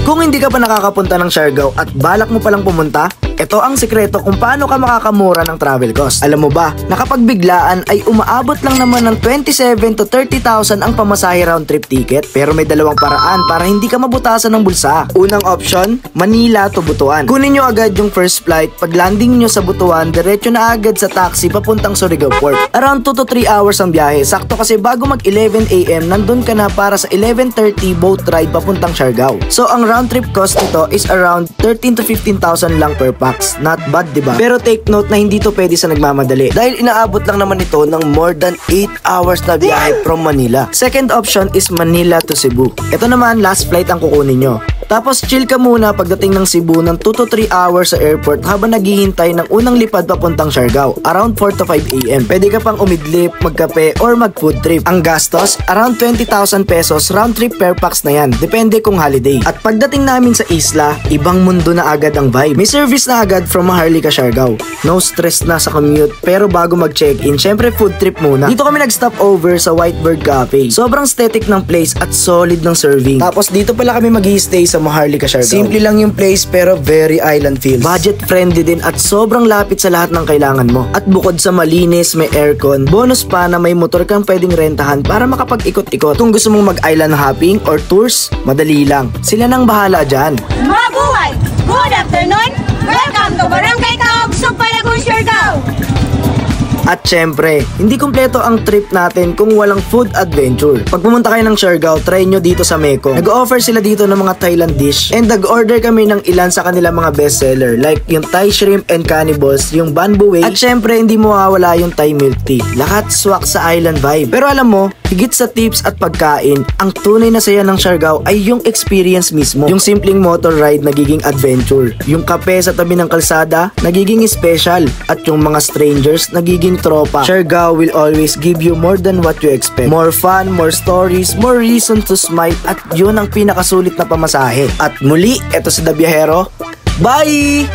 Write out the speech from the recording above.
Kung hindi ka pa nakakapunta ng Siargao at balak mo palang pumunta, ito ang sikreto kung paano ka makakamura ng travel cost. Alam mo ba, na kapag biglaan ay umaabot lang naman ng 27 to 30,000 ang pamasahe round trip ticket, pero may dalawang paraan para hindi ka mabutasan ng bulsa. Unang option, Manila to Butuan. Kunin nyo agad yung first flight, pag landing nyo sa Butuan, diretso na agad sa taxi papuntang Surigao Port. Around 2 to 3 hours ang biyahe, sakto kasi bago mag 11 AM, nandun ka na para sa 11:30 boat ride papuntang Siargao. So ang round trip cost nito is around 13 to 15,000 lang per pax. Not bad, diba? Pero take note na hindi to pwede sa nagmamadali dahil inaabot lang naman ito ng more than 8 hours na biyahe from Manila. Second option is Manila to Cebu. Ito naman, last flight ang kukunin nyo. Tapos chill ka muna pagdating ng Cebu ng 2 to 3 hours sa airport habang naghihintay ng unang lipad papuntang Siargao, around 4 to 5 AM. Pwede ka pang umidlip, magkape, or mag food trip. Ang gastos, around 20,000 pesos round trip per pax na yan, depende kung holiday. At pagdating namin sa isla, ibang mundo na agad ang vibe. May service na agad from Maharlika Siargao. No stress na sa commute, pero bago mag-check-in, syempre food trip muna. Dito kami nag-stop over sa Whitebird Cafe. Sobrang aesthetic ng place at solid ng serving. Tapos dito pala kami mag-i-stay sa Maharlika Siargao. Simple lang yung place pero very island feels. Budget friendly din at sobrang lapit sa lahat ng kailangan mo. At bukod sa malinis, may aircon, bonus pa na may motor kang pwedeng rentahan para makapag-ikot-ikot. Kung gusto mong mag-island hopping or tours, madali lang. Sila nang bahala dyan. Mabuhay! Good afternoon! Welcome to Barangay Taog, Palagun, Siargao! At syempre, hindi kumpleto ang trip natin kung walang food adventure. Pag pumunta kayo ng Siargao, try nyo dito sa Mekong. Nag-offer sila dito ng mga Thailand dish and nag-order kami ng ilan sa kanilang mga bestseller like yung Thai shrimp and cannibals, yung bamboo way, at syempre hindi mawawala yung Thai milk tea. Lahat swak sa island vibe. Pero alam mo, higit sa tips at pagkain, ang tunay na saya ng Siargao ay yung experience mismo. Yung simpleng motor ride nagiging adventure. Yung kape sa tabi ng kalsada nagiging special. At yung mga strangers nagiging tropa. Siargao will always give you more than what you expect. More fun, more stories, more reason to smile, at yun ang pinakasulit na pamasahe. At muli, eto si The Biyahero. Bye!